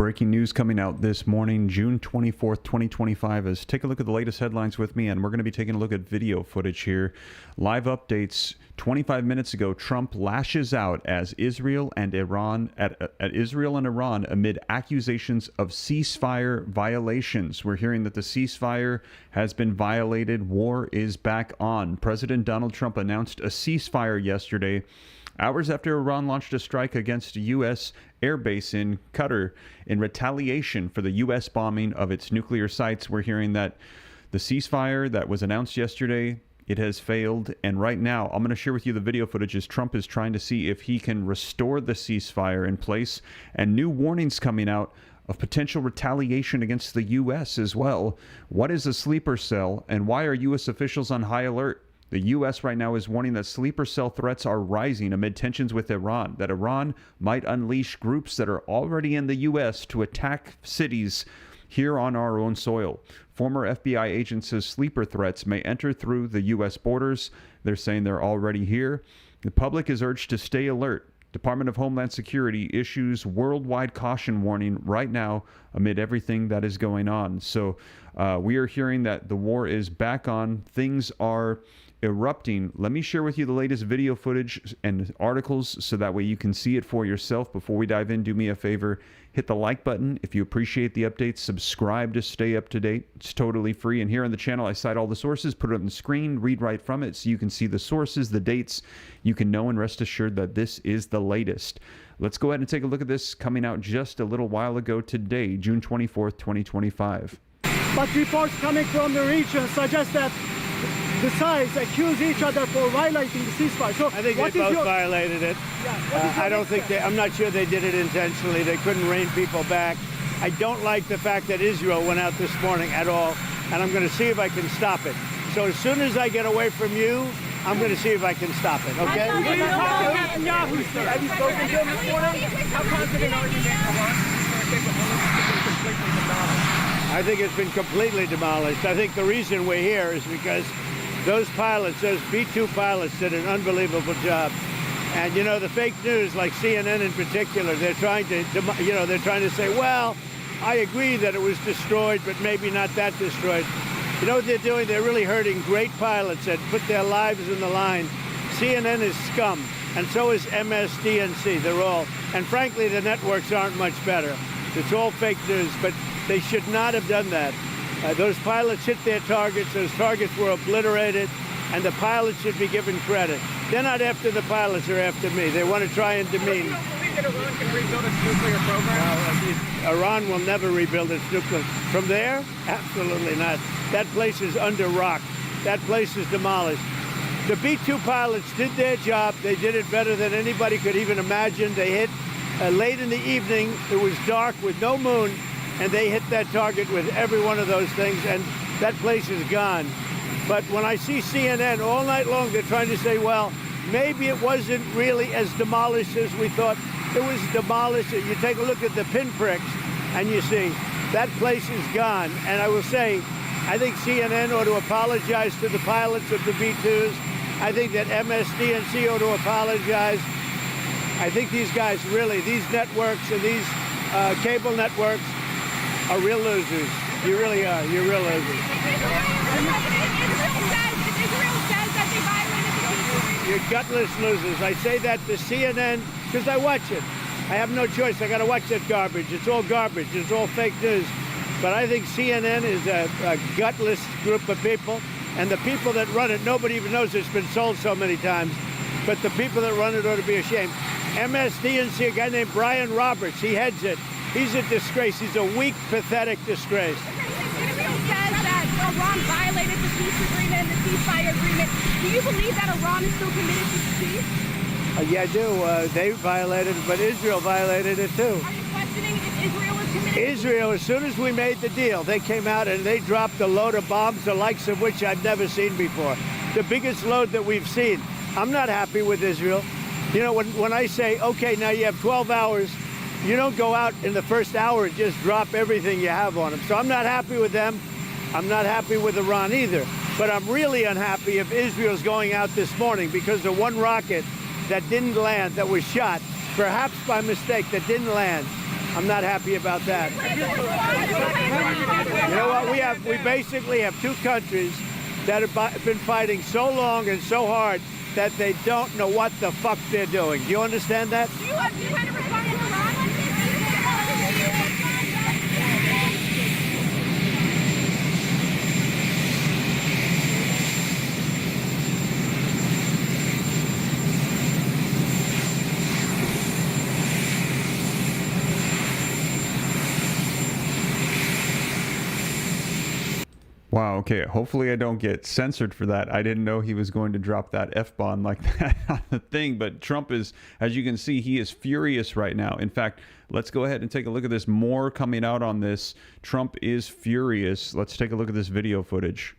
Breaking news coming out this morning, June 24th, 2025, is take a look at the latest headlines with me, and we're going to be taking a look at video footage here. Live updates 25 minutes ago, Trump lashes out as Israel and Iran amid accusations of ceasefire violations. We're hearing that the ceasefire has been violated. War is back on. President Donald Trump announced a ceasefire yesterday, hours after Iran launched a strike against a U.S. airbase in Qatar in retaliation for the U.S. bombing of its nuclear sites. We're hearing that the ceasefire that was announced yesterday, it has failed. And right now, I'm going to share with you the video footage as Trump is trying to see if he can restore the ceasefire in place, and new warnings coming out of potential retaliation against the U.S. as well. What is a sleeper cell, and why are U.S. officials on high alert? The U.S. right now is warning that sleeper cell threats are rising amid tensions with Iran, that Iran might unleash groups that are already in the U.S. to attack cities here on our own soil. Former FBI agents says sleeper threats may enter through the U.S. borders. They're saying they're already here. The public is urged to stay alert. Department of Homeland Security issues worldwide caution warning right now amid everything that is going on. So we are hearing that the war is back on. Things are erupting. Let me share with you the latest video footage and articles so that way you can see it for yourself. Before we dive in, do me a favor, hit the like button if you appreciate the updates, subscribe to stay up to date. It's totally free. And here on the channel, I cite all the sources, put it on the screen, read right from it so you can see the sources, the dates. You can know and rest assured that this is the latest. Let's go ahead and take a look at this coming out just a little while ago today, June 24th, 2025. But reports coming from the region suggest that the sides accuse each other for violating the ceasefire. So I think they both violated it. Yeah, I don't think I'm not sure they did it intentionally. They couldn't rein people back. I don't like the fact that Israel went out this morning at all, and I'm going to see if I can stop it. So as soon as I get away from you, I'm going to see if I can stop it, okay? Have you spoken to him this morning? How confident are you that Iran's completely demolished? I think it's been completely demolished. I think the reason we're here is because those pilots, those B-2 pilots, did an unbelievable job. And you know, the fake news, like CNN in particular, they're trying to say, well, I agree that it was destroyed, but maybe not that destroyed. You know what they're doing? They're really hurting great pilots that put their lives in the line. CNN is scum, and so is MSDNC. They're all, and frankly, the networks aren't much better. It's all fake news, but they should not have done that. Those pilots hit their targets. Those targets were obliterated, and the pilots should be given credit. They're not after the pilots, they're after me. They want to try and demean. Do you believe that Iran can rebuild its nuclear program? Iran will never rebuild its nuclear. From there? Absolutely not. That place is under rock. That place is demolished. The B-2 pilots did their job. They did it better than anybody could even imagine. They hit late in the evening. It was dark with no moon, and they hit that target with every one of those things, and that place is gone. But when I see CNN all night long, they're trying to say, well, maybe it wasn't really as demolished as we thought. It was demolished. You take a look at the pinpricks, and you see that place is gone. And I will say, I think CNN ought to apologize to the pilots of the B-2s. I think that MSDNC ought to apologize. I think these guys really, these networks and these cable networks are real losers. You really are. You're real losers. Israel says that they violated the peace. You're gutless losers. I say that to CNN because I watch it. I have no choice. I got to watch that garbage. It's all garbage. It's all fake news. But I think CNN is a gutless group of people. And the people that run it, nobody even knows it's been sold so many times. But the people that run it ought to be ashamed. MSDNC, a guy named Brian Roberts, he heads it. He's a disgrace. He's a weak, pathetic disgrace. Israel says that Iran violated the peace agreement and the ceasefire agreement. Do you believe that Iran is still committed to peace? Yeah, I do. They violated it, but Israel violated it too. Are you questioning if Israel is committed? Israel, as soon as we made the deal, they came out and they dropped a load of bombs, the likes of which I've never seen before. The biggest load that we've seen. I'm not happy with Israel. You know, when I say, okay, now you have 12 hours, you don't go out in the first hour and just drop everything you have on them. So I'm not happy with them. I'm not happy with Iran either. But I'm really unhappy if Israel's going out this morning because of one rocket that didn't land, that was shot, perhaps by mistake, that didn't land. I'm not happy about that. You know what? We basically have two countries that have been fighting so long and so hard that they don't know what the fuck they're doing. Do you understand that? Do you have a response to Iran? Wow, okay. Hopefully I don't get censored for that. I didn't know he was going to drop that F-bomb like that on the thing, but Trump is, as you can see, he is furious right now. In fact, let's go ahead and take a look at this. More coming out on this. Trump is furious. Let's take a look at this video footage.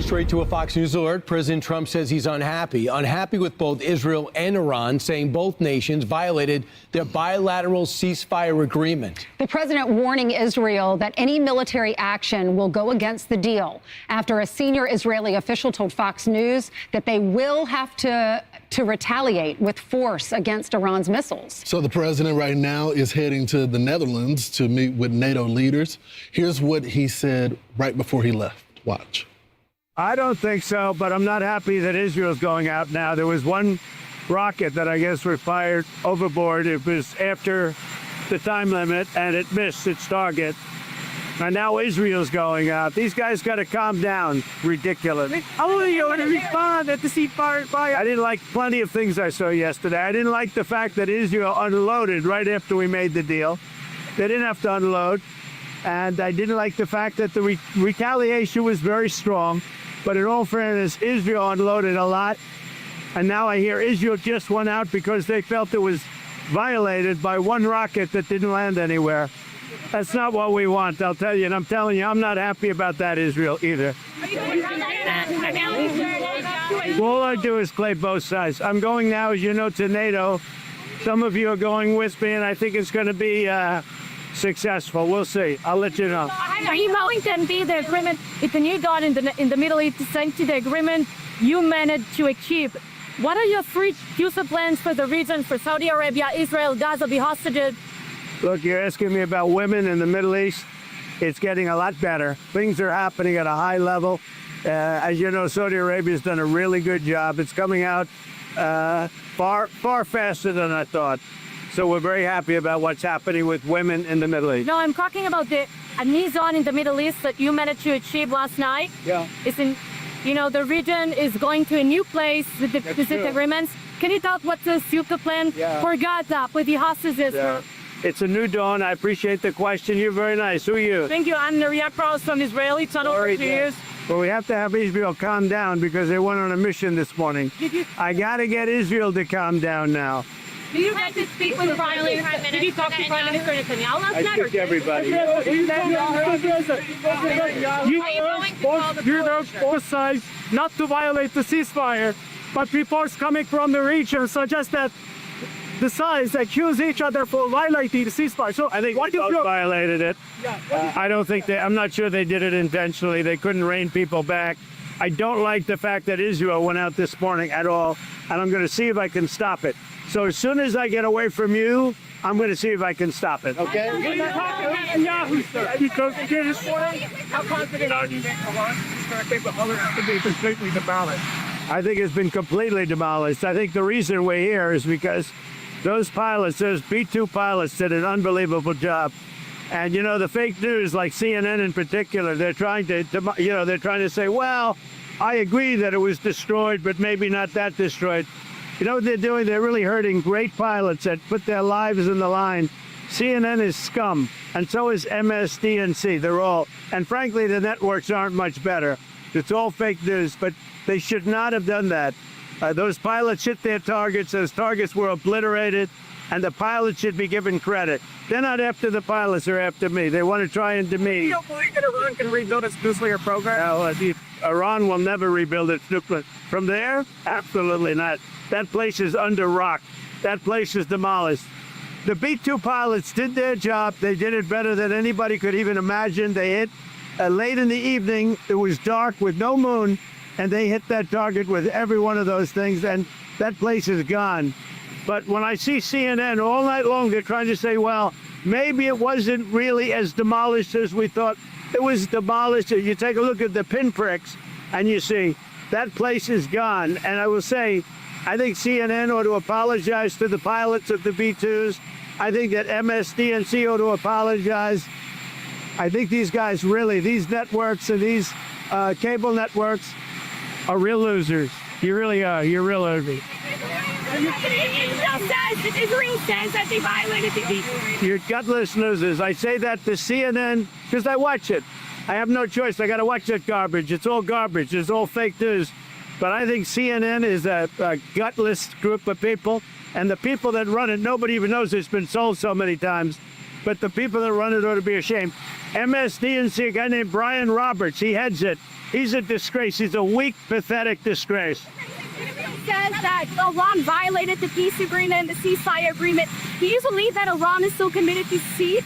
Straight to a Fox News alert, President Trump says he's unhappy with both Israel and Iran, saying both nations violated their bilateral ceasefire agreement. The president warning Israel that any military action will go against the deal after a senior Israeli official told Fox News that they will have to retaliate with force against Iran's missiles. So the president right now is heading to the Netherlands to meet with NATO leaders. Here's what he said right before he left. Watch. I don't think so, but I'm not happy that Israel's going out now. There was one rocket that I guess was fired overboard. It was after the time limit, and it missed its target. And now Israel's going out. These guys got to calm down. Ridiculous. How are you going to respond at the ceasefire? I didn't like plenty of things I saw yesterday. I didn't like the fact that Israel unloaded right after we made the deal. They didn't have to unload. And I didn't like the fact that the retaliation was very strong. But in all fairness, Israel unloaded a lot. And now I hear Israel just went out because they felt it was violated by one rocket that didn't land anywhere. That's not what we want, I'll tell you. And I'm telling you, I'm not happy about that, Israel, either. All I do is play both sides. I'm going now, as you know, to NATO. Some of you are going with me, and I think it's going to be successful. We'll see. I'll let you know. Are you going to be the agreement? It's a new dawn in the Middle East, thanks to the agreement you managed to achieve. What are your future plans for the region, for Saudi Arabia, Israel, Gaza, be hostages? Look, you're asking me about women in the Middle East. It's getting a lot better. Things are happening at a high level. As you know, Saudi Arabia's done a really good job. It's coming out far faster than I thought. So we're very happy about what's happening with women in the Middle East. No, I'm talking about a new zone in the Middle East that you managed to achieve last night. Yeah. It's in, the region is going to a new place with the specific agreements. Can you tell what's the future plan for Gaza, with the hostages? Yeah. It's a new dawn. I appreciate the question. You're very nice. Who are you? Thank you. I'm Lear from Israeli tunnel for 2 years. Well, we have to have Israel calm down because they went on a mission this morning. I got to get Israel to calm down now. Do you get to speak with the Prime Minister? Did you talk to Prime Minister Netanyahu last night? I speak to everybody. You urge both sides not to violate the ceasefire, but reports coming from the region suggest that the sides accuse each other for violating the ceasefire. So I think they both violated it. I don't think I'm not sure they did it intentionally. They couldn't rein people back. I don't like the fact that Israel went out this morning at all, and I'm going to see if I can stop it. So as soon as I get away from you, I'm going to see if I can stop it, okay? How confident are you that Iran is going to be completely demolished? I think it's been completely demolished. I think the reason we're here is because those B-2 pilots did an unbelievable job. And, the fake news, like CNN in particular, they're trying to say, well, I agree that it was destroyed, but maybe not that destroyed. You know what they're doing? They're really hurting great pilots that put their lives in the line. CNN is scum, and so is MSDNC. They're all, and frankly, the networks aren't much better. It's all fake news, but they should not have done that. Those pilots hit their targets. Those targets were obliterated, and the pilots should be given credit. They're not after the pilots, they're after me. They want to try and demean. You don't believe that Iran can rebuild its nuclear program? No, Iran will never rebuild its nuclear. From there? Absolutely not. That place is under rock. That place is demolished. The B-2 pilots did their job. They did it better than anybody could even imagine. They hit late in the evening. It was dark with no moon, and they hit that target with every one of those things, and that place is gone. But when I see CNN all night long, they're trying to say, well, maybe it wasn't really as demolished as we thought. It was demolished. You take a look at the pinpricks and you see that place is gone. And I will say, I think CNN ought to apologize to the pilots of the B-2s. I think that MSDNC ought to apologize. I think these guys really, these networks and these cable networks are real losers. You really are. You're real ugly. Israel says that they violated the peace. You're gutless losers. I say that to CNN because I watch it. I have no choice. I got to watch that garbage. It's all garbage. It's all fake news. But I think CNN is a gutless group of people. And the people that run it, nobody even knows it's been sold so many times. But the people that run it ought to be ashamed. MSDNC, a guy named Brian Roberts, he heads it. He's a disgrace. He's a weak, pathetic disgrace. Says that Iran violated the peace agreement and the ceasefire agreement. Do you believe that Iran is still committed to cease?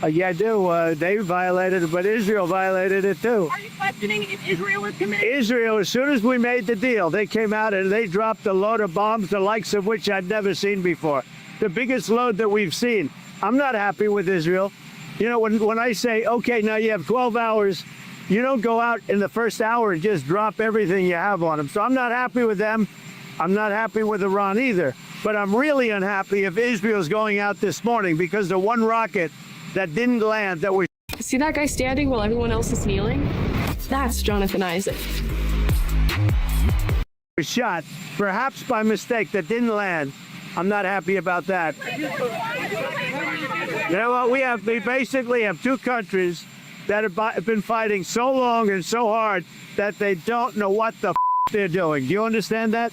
Yeah, I do. They violated it, but Israel violated it too. Are you questioning if Israel was committed? Israel, as soon as we made the deal, they came out and they dropped a load of bombs, the likes of which I'd never seen before. The biggest load that we've seen. I'm not happy with Israel. You know, when I say, okay, now you have 12 hours, you don't go out in the first hour and just drop everything you have on them. So I'm not happy with them. I'm not happy with Iran either. But I'm really unhappy if Israel's going out this morning because the one rocket that didn't land that was... See that guy standing while everyone else is kneeling? That's Jonathan Isaac. ...shot, perhaps by mistake, that didn't land. I'm not happy about that. You know what? We basically have two countries that have been fighting so long and so hard that they don't know what the they're doing. Do you understand that?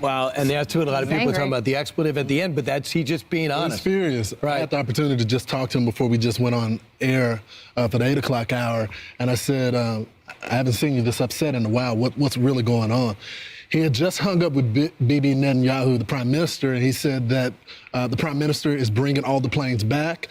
Wow, and that's what a lot of people are talking about, the expletive at the end, but that's he just being honest. He's furious. Right. I had the opportunity to just talk to him before we just went on air for the 8 o'clock hour, and I said, I haven't seen you this upset in a while. What's really going on? He had just hung up with Bibi Netanyahu, the prime minister, and he said that the prime minister is bringing all the planes back.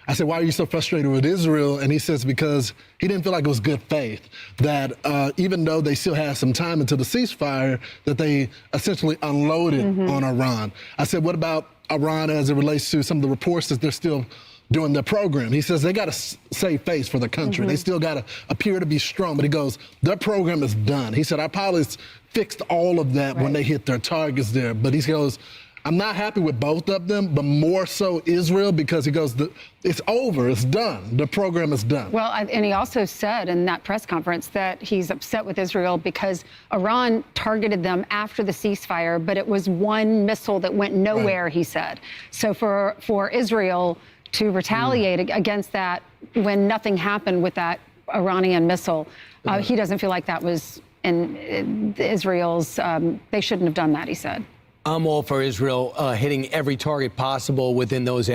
I said, why are you so frustrated with Israel? And he says because he didn't feel like it was good faith, that even though they still had some time until the ceasefire, that they essentially unloaded on Iran. I said, what about Iran as it relates to some of the reports that they're still doing their program? He says they got to save face for the country. They still got to appear to be strong. But he goes, their program is done. He said, our pilots fixed all of that when they hit their targets there. But he goes, I'm not happy with both of them, but more so Israel, because he goes, it's over, it's done. The program is done. Well, and he also said in that press conference that he's upset with Israel because Iran targeted them after the ceasefire, but it was one missile that went nowhere, he said. So for Israel to retaliate against that when nothing happened with that Iranian missile, he doesn't feel like that was in Israel's, they shouldn't have done that, he said. I'm all for Israel hitting every target possible within those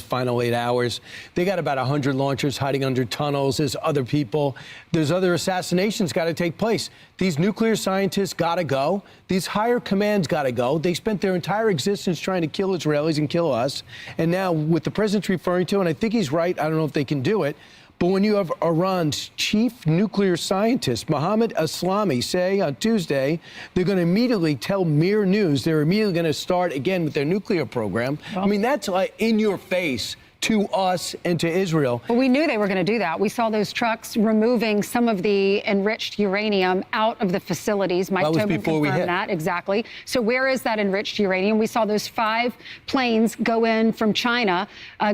final 8 hours. They got about 100 launchers hiding under tunnels. There's other people. There's other assassinations got to take place. These nuclear scientists got to go. These higher commands got to go. They spent their entire existence trying to kill Israelis and kill us. And now with the president referring to, and I think he's right, I don't know if they can do it, but when you have Iran's chief nuclear scientist, Mohammad Aslami, say on Tuesday, they're going to immediately tell Mir News they're immediately going to start again with their nuclear program. Well, I mean, that's like in your face to us and to Israel. Well, we knew they were going to do that. We saw those trucks removing some of the enriched uranium out of the facilities. Mike Tobin confirmed that. Exactly. So where is that enriched uranium? We saw those 5 planes go in from China,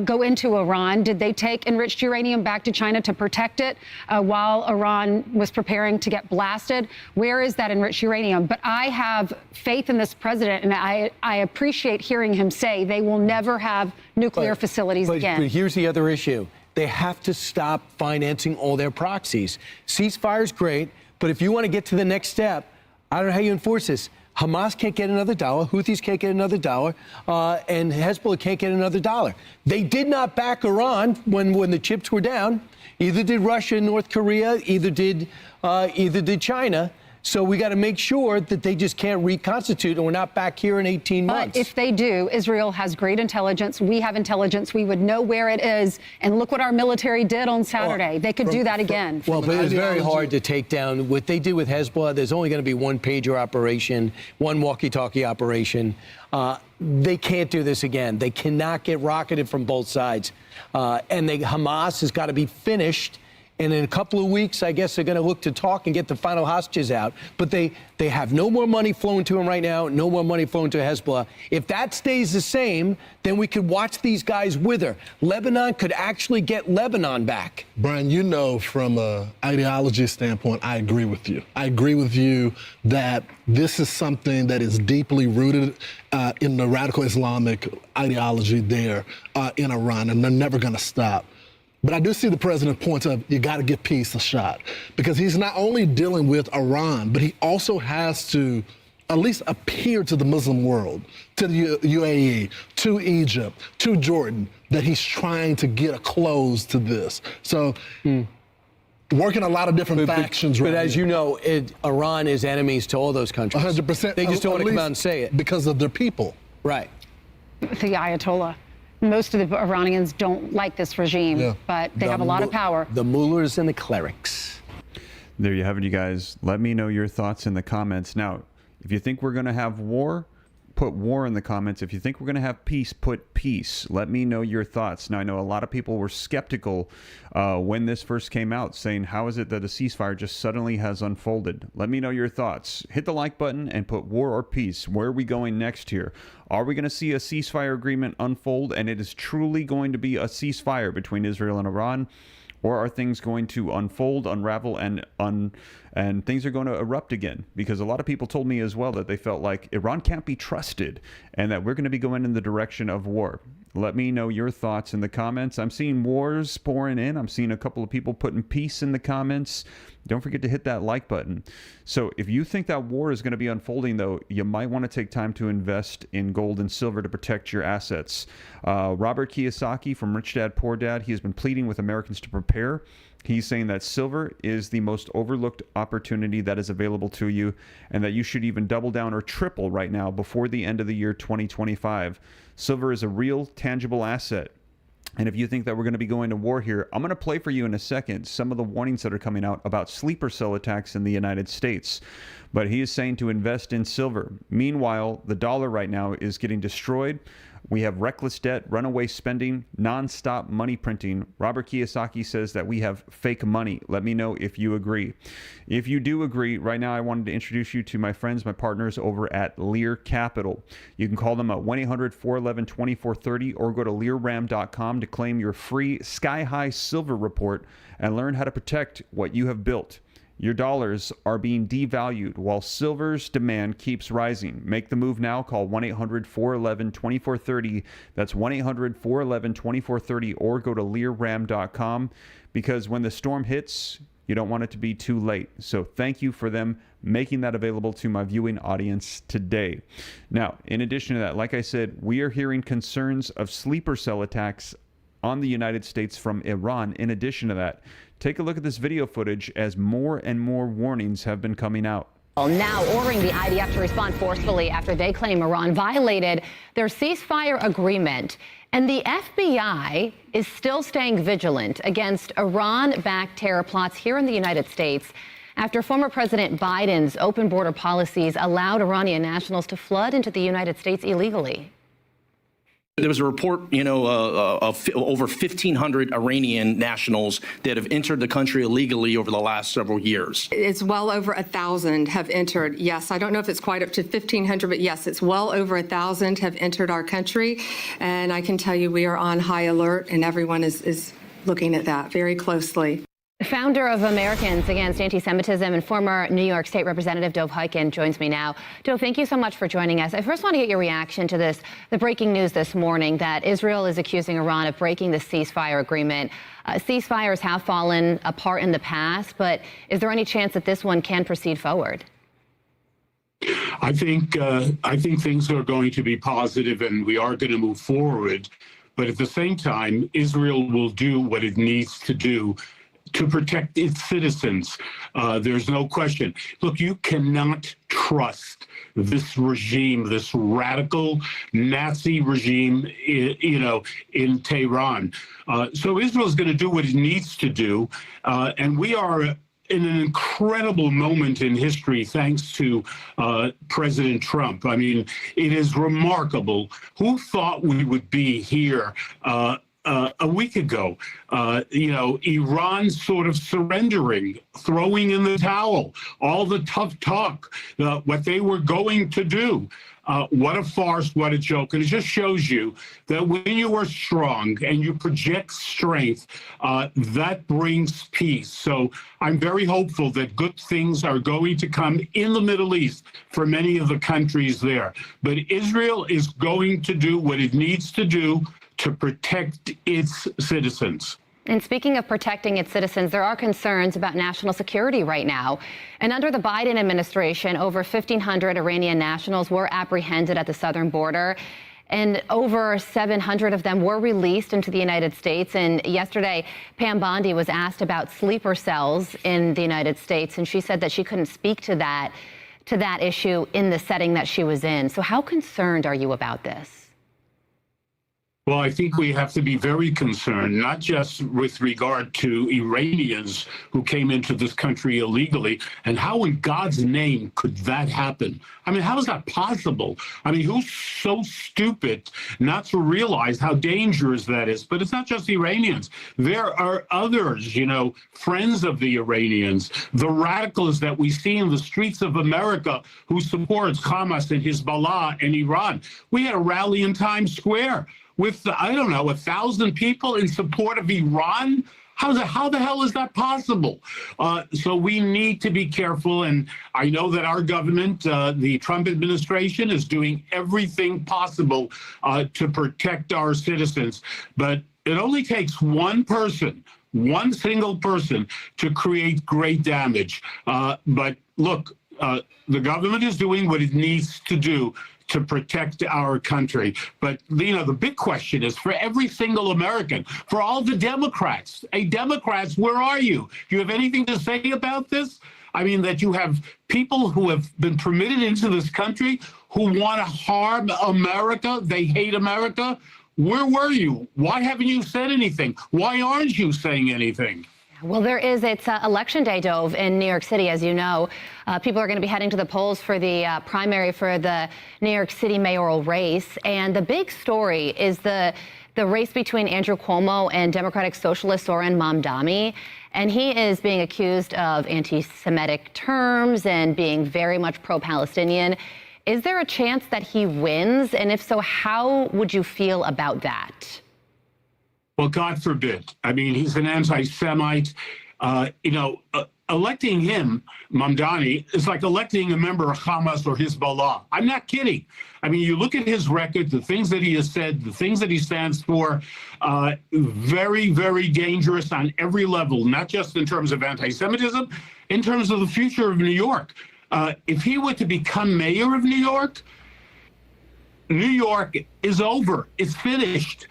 go into Iran. Did they take enriched uranium back to China to protect it while Iran was preparing to get blasted? Where is that enriched uranium? But I have faith in this president, and I appreciate hearing him say they will never have nuclear facilities again. But here's the other issue. They have to stop financing all their proxies. Ceasefire's great, but if you want to get to the next step, I don't know how you enforce this. Hamas can't get another dollar, Houthis can't get another dollar, and Hezbollah can't get another dollar. They did not back Iran when the chips were down. Either did Russia and North Korea, either did China. So we got to make sure that they just can't reconstitute and we're not back here in 18 months. But if they do, Israel has great intelligence. We have intelligence. We would know where it is. And look what our military did on Saturday. They could do that again. Well, but it's very hard to take down. What they did with Hezbollah, there's only going to be one pager operation, one walkie-talkie operation. They can't do this again. They cannot get rocketed from both sides. And Hamas has got to be finished. And in a couple of weeks, I guess they're going to look to talk and get the final hostages out. But they have no more money flowing to them right now, no more money flowing to Hezbollah. If that stays the same, then we could watch these guys wither. Lebanon could actually get Lebanon back. Brian, you know, from an ideology standpoint, I agree with you. I agree with you that this is something that is deeply rooted in the radical Islamic ideology there in Iran, and they're never going to stop. But I do see the president point of, you got to give peace a shot, because he's not only dealing with Iran, but he also has to at least appear to the Muslim world, to the UAE, to Egypt, to Jordan, that he's trying to get a close to this. So working a lot of different factions right now. But as you know, Iran is enemies to all those countries. 100%. They just don't want to come out and say it. Because of their people. Right. The Ayatollah. Most of the Iranians don't like this regime, but they have a lot of power. The mullahs and the clerics. There you have it, you guys. Let me know your thoughts in the comments. Now, if you think we're going to have war, put war in the comments. If you think we're going to have peace, put peace. Let me know your thoughts. Now, I know a lot of people were skeptical when this first came out, saying, how is it that a ceasefire just suddenly has unfolded? Let me know your thoughts. Hit the like button and put war or peace. Where are we going next here? Are we going to see a ceasefire agreement unfold and it is truly going to be a ceasefire between Israel and Iran? Or are things going to unfold, unravel, and things are going to erupt again? Because a lot of people told me as well that they felt like Iran can't be trusted and that we're going to be going in the direction of war. Let me know your thoughts in the comments. I'm seeing wars pouring in. I'm seeing a couple of people putting peace in the comments. Don't forget to hit that like button. So if you think that war is going to be unfolding, though, you might want to take time to invest in gold and silver to protect your assets. Robert Kiyosaki from Rich Dad, Poor Dad, he has been pleading with Americans to prepare. He's saying that silver is the most overlooked opportunity that is available to you, and that you should even double down or triple right now before the end of the year 2025. Silver is a real, tangible asset. And if you think that we're going to be going to war here, I'm going to play for you in a second some of the warnings that are coming out about sleeper cell attacks in the United States. But he is saying to invest in silver. Meanwhile, the dollar right now is getting destroyed. We have reckless debt, runaway spending, nonstop money printing. Robert Kiyosaki says that we have fake money. Let me know if you agree. If you do agree, right now I wanted to introduce you to my friends, my partners over at Lear Capital. You can call them at 1-800-411-2430 or go to learram.com to claim your free Sky High Silver Report and learn how to protect what you have built. Your dollars are being devalued while silver's demand keeps rising. Make the move now. Call 1-800-411-2430. That's 1-800-411-2430 or go to learram.com, because when the storm hits, you don't want it to be too late. So thank you for them making that available to my viewing audience today. Now, in addition to that, like I said, we are hearing concerns of sleeper cell attacks on the United States from Iran. In addition to that, take a look at this video footage as more and more warnings have been coming out. Now ordering the IDF to respond forcefully after they claim Iran violated their ceasefire agreement. And the FBI is still staying vigilant against Iran-backed terror plots here in the United States after former President Biden's open border policies allowed Iranian nationals to flood into the United States illegally. There was a report, of over 1,500 Iranian nationals that have entered the country illegally over the last several years. It's well over 1,000 have entered. Yes, I don't know if it's quite up to 1,500, but yes, it's well over 1,000 have entered our country. And I can tell you we are on high alert, and everyone is looking at that very closely. Founder of Americans Against Anti-Semitism and former New York State Representative Dov Hikind joins me now. Dov, thank you so much for joining us. I first want to get your reaction to the breaking news this morning that Israel is accusing Iran of breaking the ceasefire agreement. Ceasefires have fallen apart in the past, but is there any chance that this one can proceed forward? I think things are going to be positive and we are going to move forward. But at the same time, Israel will do what it needs to do to protect its citizens. There's no question. Look, you cannot trust this regime, this radical Nazi regime, in Tehran. So Israel is going to do what it needs to do, and we are in an incredible moment in history, thanks to President Trump. I mean, it is remarkable. Who thought we would be here a week ago? Iran sort of surrendering, throwing in the towel, all the tough talk, what they were going to do. What a farce, what a joke. And it just shows you that when you are strong and you project strength, that brings peace. So I'm very hopeful that good things are going to come in the Middle East for many of the countries there. But Israel is going to do what it needs to do to protect its citizens. And speaking of protecting its citizens, there are concerns about national security right now. And under the Biden administration, over 1,500 Iranian nationals were apprehended at the southern border, and over 700 of them were released into the United States. And yesterday, Pam Bondi was asked about sleeper cells in the United States, and she said that she couldn't speak to that issue in the setting that she was in. So how concerned are you about this? Well, I think we have to be very concerned, not just with regard to Iranians who came into this country illegally, and how in God's name could that happen? I mean, how is that possible? I mean, who's so stupid not to realize how dangerous that is? But it's not just Iranians. There are others, friends of the Iranians, the radicals that we see in the streets of America who supports Hamas and Hezbollah and Iran. We had a rally in Times Square with, 1,000 people in support of Iran? How the hell is that possible? So we need to be careful. And I know that our government, the Trump administration, is doing everything possible to protect our citizens. But it only takes one person, one single person, to create great damage. But look, the government is doing what it needs to do to protect our country. But, the big question is for every single American, for all the Democrats. Hey, Democrats, where are you? Do you have anything to say about this? I mean, that you have people who have been permitted into this country who want to harm America. They hate America. Where were you? Why haven't you said anything? Why aren't you saying anything? Well, it's Election Day, Dove, in New York City, as you know. People are going to be heading to the polls for the primary for the New York City mayoral race. And the big story is the race between Andrew Cuomo and Democratic Socialist Zoran Mamdani. And he is being accused of anti-Semitic terms and being very much pro-Palestinian. Is there a chance that he wins? And if so, how would you feel about that? Well, God forbid. I mean, he's an anti-Semite. Electing him, Mamdani, is like electing a member of Hamas or Hezbollah. I'm not kidding. I mean, you look at his record, the things that he has said, the things that he stands for, very, very dangerous on every level, not just in terms of anti-Semitism, in terms of the future of New York. If he were to become mayor of New York is over. It's finished.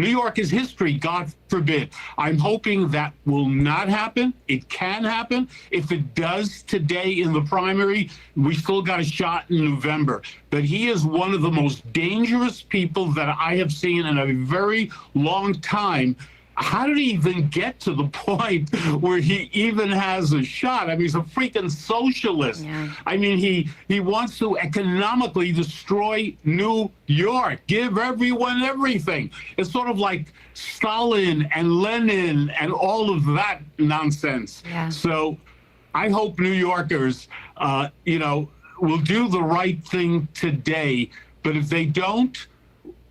New York is history, God forbid. I'm hoping that will not happen. It can happen. If it does today in the primary, we still got a shot in November. But he is one of the most dangerous people that I have seen in a very long time. How did he even get to the point where he even has a shot? I mean, he's a freaking socialist. Yeah. I mean, he wants to economically destroy New York, give everyone everything. It's sort of like Stalin and Lenin and all of that nonsense. Yeah. So I hope New Yorkers, will do the right thing today. But if they don't,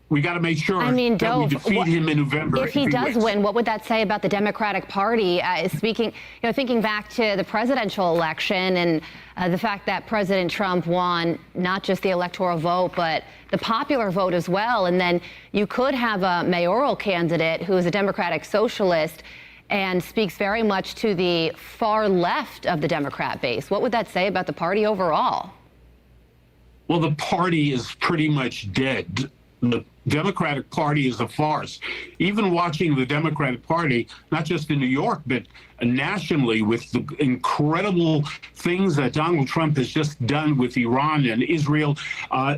we got to make sure that we defeat him in November. If he does win, what would that say about the Democratic Party? Thinking back to the presidential election and the fact that President Trump won not just the electoral vote, but the popular vote as well. And then you could have a mayoral candidate who is a Democratic socialist and speaks very much to the far left of the Democrat base. What would that say about the party overall? Well, the party is pretty much dead. Democratic Party is a farce. Even watching the Democratic Party, not just in New York, but nationally, with the incredible things that Donald Trump has just done with Iran and Israel,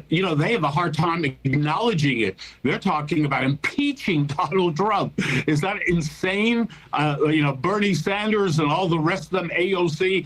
they have a hard time acknowledging it. They're talking about impeaching Donald Trump. Is that insane? Bernie Sanders and all the rest of them, AOC.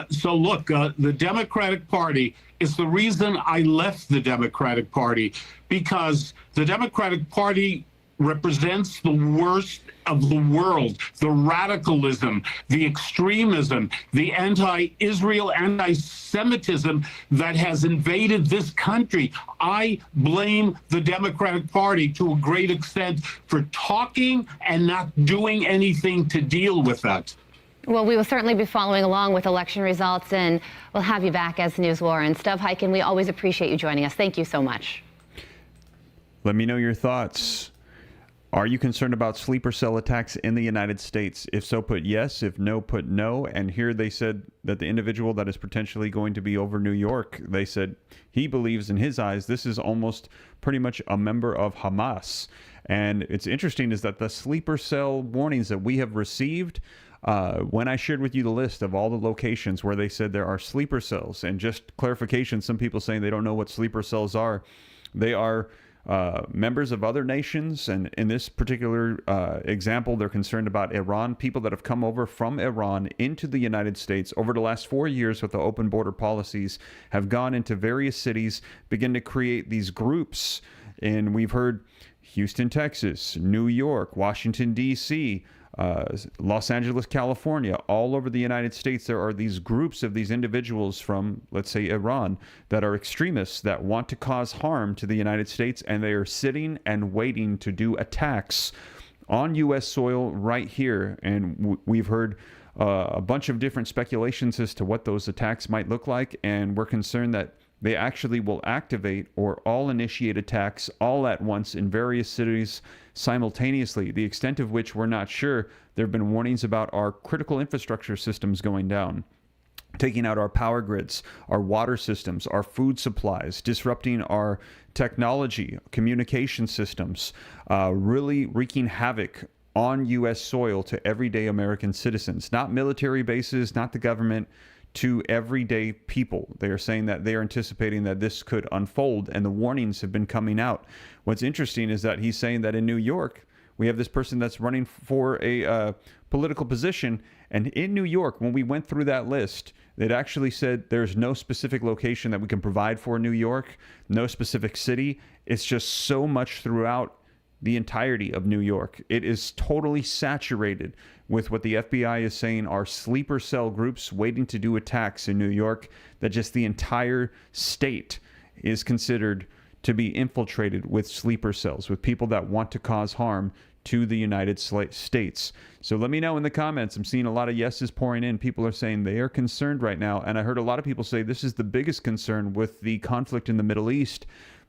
So look, the Democratic Party is the reason I left the Democratic Party, because the Democratic Party represents the worst of the world, the radicalism, the extremism, the anti-Israel, anti-Semitism that has invaded this country. I blame the Democratic Party to a great extent for talking and not doing anything to deal with that. Well, we will certainly be following along with election results, and we'll have you back as News War. And Stov Hyken, we always appreciate you joining us. Thank you so much. Let me know your thoughts. Are you concerned about sleeper cell attacks in the United States? If so, put yes. If no, put no. And here they said that the individual that is potentially going to be over New York, they said he believes in his eyes this is almost pretty much a member of Hamas. And it's interesting is that the sleeper cell warnings that we have received, when I shared with you the list of all the locations where they said there are sleeper cells, and just clarification, some people saying they don't know what sleeper cells are. They are members of other nations, and in this particular example, they're concerned about Iran, people that have come over from Iran into the United States over the last 4 years with the open border policies, have gone into various cities, begin to create these groups. And we've heard Houston, Texas, New York, Washington, D.C., Los Angeles, California, all over the United States, there are these groups of these individuals from, let's say, Iran that are extremists that want to cause harm to the United States, and they are sitting and waiting to do attacks on U.S. soil right here. And we've heard a bunch of different speculations as to what those attacks might look like, and we're concerned that they actually will activate or all initiate attacks all at once in various cities simultaneously, the extent of which we're not sure. There have been warnings about our critical infrastructure systems going down, taking out our power grids, our water systems, our food supplies, disrupting our technology, communication systems, really wreaking havoc on U.S. soil to everyday American citizens, not military bases, not the government, to everyday people. They are saying that they are anticipating that this could unfold, and the warnings have been coming out. What's interesting is that he's saying that in New York, we have this person that's running for a political position, and in New York, when we went through that list, it actually said there's no specific location that we can provide for New York, no specific city. It's just so much throughout the entirety of New York. It is totally saturated with what the FBI is saying are sleeper cell groups waiting to do attacks in New York, that just the entire state is considered to be infiltrated with sleeper cells, with people that want to cause harm to the United States. So let me know in the comments. I'm seeing a lot of yeses pouring in. People are saying they are concerned right now. And I heard a lot of people say this is the biggest concern with the conflict in the Middle East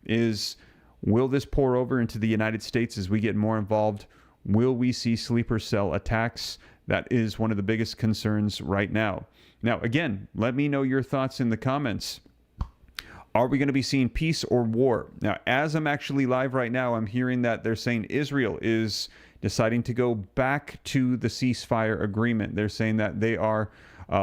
is, will this pour over into the United States as we get more involved? Will we see sleeper cell attacks? That is one of the biggest concerns right now. Now, again, let me know your thoughts in the comments. Are we going to be seeing peace or war? Now, as I'm actually live right now, I'm hearing that they're saying Israel is deciding to go back to the ceasefire agreement. They're saying that they are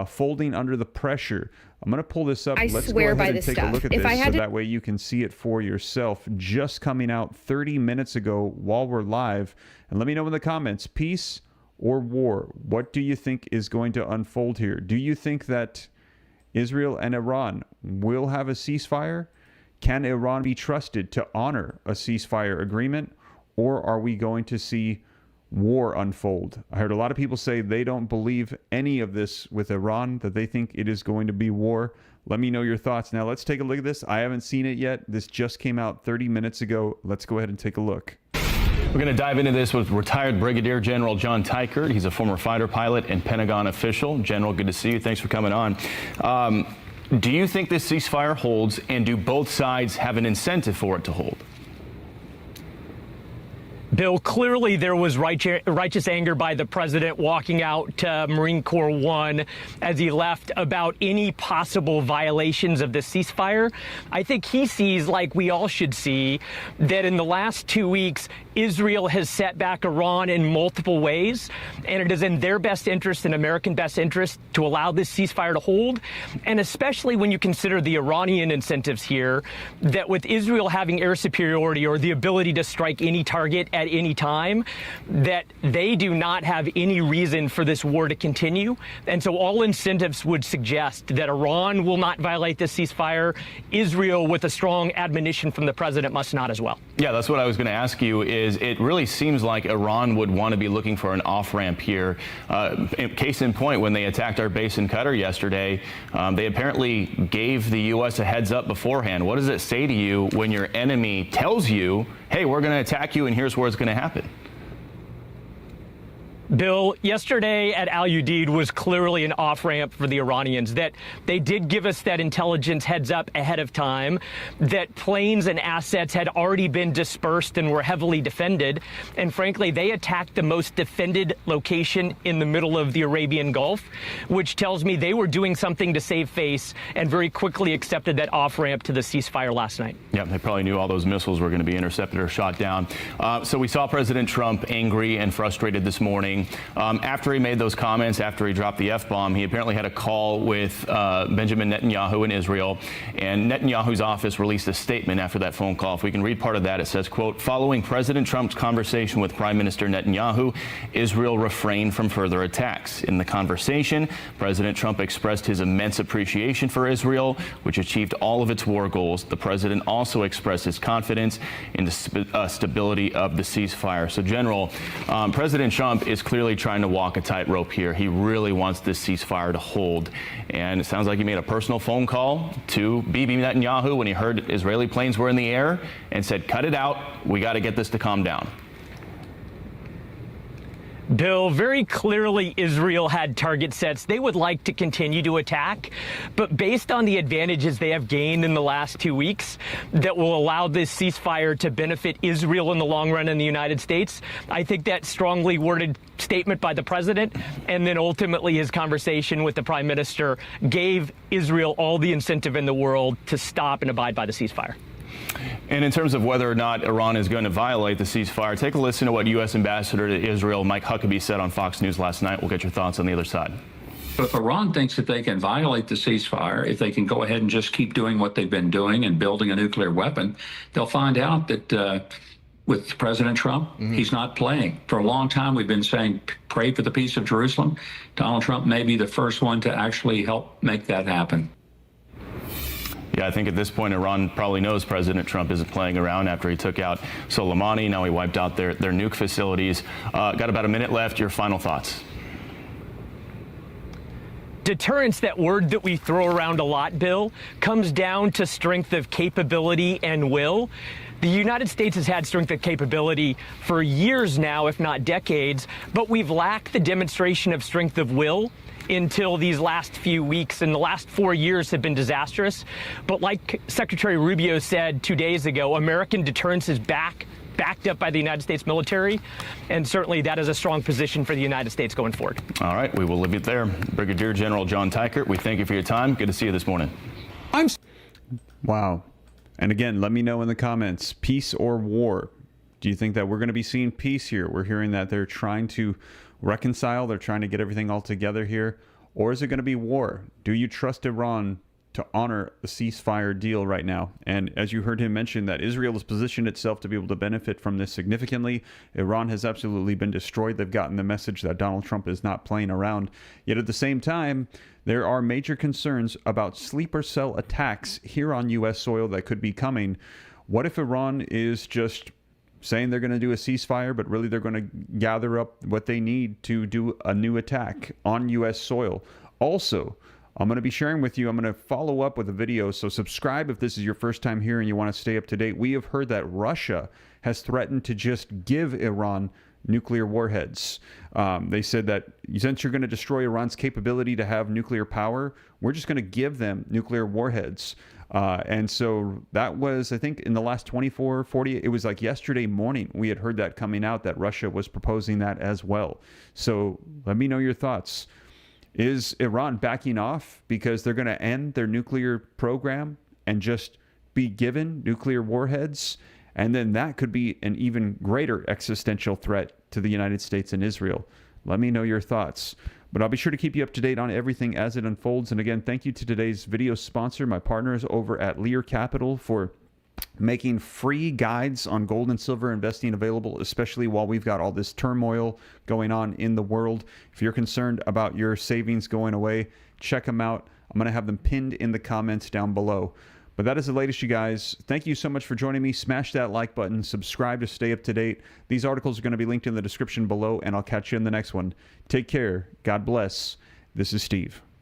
folding under the pressure. I'm going to pull this up. Let's go ahead and take a look at this so that way you can see it for yourself. Just coming out 30 minutes ago while we're live. And let me know in the comments, peace or war? What do you think is going to unfold here? Do you think that Israel and Iran will have a ceasefire? Can Iran be trusted to honor a ceasefire agreement? Or are we going to see war unfold? I heard a lot of people say they don't believe any of this with Iran, that they think it is going to be war. Let me know your thoughts. Now let's take a look at this. I haven't seen it yet. This just came out 30 minutes ago. Let's go ahead and take a look. We're going to dive into this with retired Brigadier General John Teichert. He's a former fighter pilot and Pentagon official. General, good to see you. Thanks for coming on. Do you think this ceasefire holds, and do both sides have an incentive for it to hold? Bill, clearly there was righteous anger by the president walking out to Marine Corps One as he left about any possible violations of the ceasefire. I think he sees, like we all should see, that in the last 2 weeks, Israel has set back Iran in multiple ways, and it is in their best interest and American best interest to allow this ceasefire to hold, and especially when you consider the Iranian incentives here, that with Israel having air superiority or the ability to strike any target at any time, that they do not have any reason for this war to continue. And so all incentives would suggest that Iran will not violate this ceasefire. Israel, with a strong admonition from the president, must not as well. Yeah, that's what I was going to ask you. Is it really seems like Iran would want to be looking for an off-ramp here. Case in point, when they attacked our base in Qatar yesterday, they apparently gave the U.S. a heads up beforehand. What does it say to you when your enemy tells you, hey, we're going to attack you and here's where it's going to happen? Bill, yesterday at Al Udeid was clearly an off-ramp for the Iranians, that they did give us that intelligence heads up ahead of time, that planes and assets had already been dispersed and were heavily defended. And frankly, they attacked the most defended location in the middle of the Arabian Gulf, which tells me they were doing something to save face and very quickly accepted that off-ramp to the ceasefire last night. Yeah, they probably knew all those missiles were going to be intercepted or shot down. So we saw President Trump angry and frustrated this morning. After he made those comments, after he dropped the F-bomb, he apparently had a call with Benjamin Netanyahu in Israel, and Netanyahu's office released a statement after that phone call. If we can read part of that, it says, quote, following President Trump's conversation with Prime Minister Netanyahu, Israel refrained from further attacks. In the conversation, President Trump expressed his immense appreciation for Israel, which achieved all of its war goals. The president also expressed his confidence in the stability of the ceasefire. So, General, President Trump is clearly trying to walk a tightrope here. He really wants this ceasefire to hold. And it sounds like he made a personal phone call to Bibi Netanyahu when he heard Israeli planes were in the air and said, cut it out. We got to get this to calm down. Bill, very clearly Israel had target sets they would like to continue to attack, but based on the advantages they have gained in the last 2 weeks that will allow this ceasefire to benefit Israel in the long run in the United States, I think that strongly worded statement by the president and then ultimately his conversation with the prime minister gave Israel all the incentive in the world to stop and abide by the ceasefire. And in terms of whether or not Iran is going to violate the ceasefire, take a listen to what U.S. Ambassador to Israel Mike Huckabee said on Fox News last night. We'll get your thoughts on the other side. If Iran thinks that they can violate the ceasefire, if they can go ahead and just keep doing what they've been doing and building a nuclear weapon, they'll find out that with President Trump, he's not playing. For a long time, we've been saying, pray for the peace of Jerusalem. Donald Trump may be the first one to actually help make that happen. Yeah, I think at this point, Iran probably knows President Trump isn't playing around after he took out Soleimani. Now he wiped out their nuke facilities. Got about a minute left. Your final thoughts. Deterrence, that word that we throw around a lot, Bill, comes down to strength of capability and will. The United States has had strength of capability for years now, if not decades, but we've lacked the demonstration of strength of will until these last few weeks, and the last 4 years have been disastrous. But like Secretary Rubio said 2 days ago, American deterrence is backed up by the United States military, and certainly that is a strong position for the United States going forward. All right, we will leave it there. Brigadier General John Teichert, we thank you for your time. Good to see you this morning. Wow. And again, let me know in the comments, peace or war? Do you think that we're going to be seeing peace here? We're hearing that they're trying to reconcile, they're trying to get everything all together here, or is it going to be war? Do you trust Iran to honor the ceasefire deal right now? And as you heard him mention, that Israel has positioned itself to be able to benefit from this significantly. Iran has absolutely been destroyed. They've gotten the message that Donald Trump is not playing around. Yet at the same time, there are major concerns about sleeper cell attacks here on U.S. soil that could be coming. What if Iran is just saying they're going to do a ceasefire, but really they're going to gather up what they need to do a new attack on U.S. soil? Also, I'm going to be sharing with you, I'm going to follow up with a video, so subscribe if this is your first time here and you want to stay up to date. We have heard that Russia has threatened to just give Iran nuclear warheads. They said that since you're going to destroy Iran's capability to have nuclear power, we're just going to give them nuclear warheads. And so that was, I think, in the last 24, 40, it was like yesterday morning we had heard that coming out, that Russia was proposing that as well. So let me know your thoughts. Is Iran backing off because they're going to end their nuclear program and just be given nuclear warheads? And then that could be an even greater existential threat to the United States and Israel. Let me know your thoughts. But I'll be sure to keep you up to date on everything as it unfolds. And again, thank you to today's video sponsor, my partners over at Lear Capital, for making free guides on gold and silver investing available, especially while we've got all this turmoil going on in the world. If you're concerned about your savings going away, check them out. I'm going to have them pinned in the comments down below. But that is the latest, you guys. Thank you so much for joining me. Smash that like button. Subscribe to stay up to date. These articles are going to be linked in the description below, and I'll catch you in the next one. Take care. God bless. This is Steve.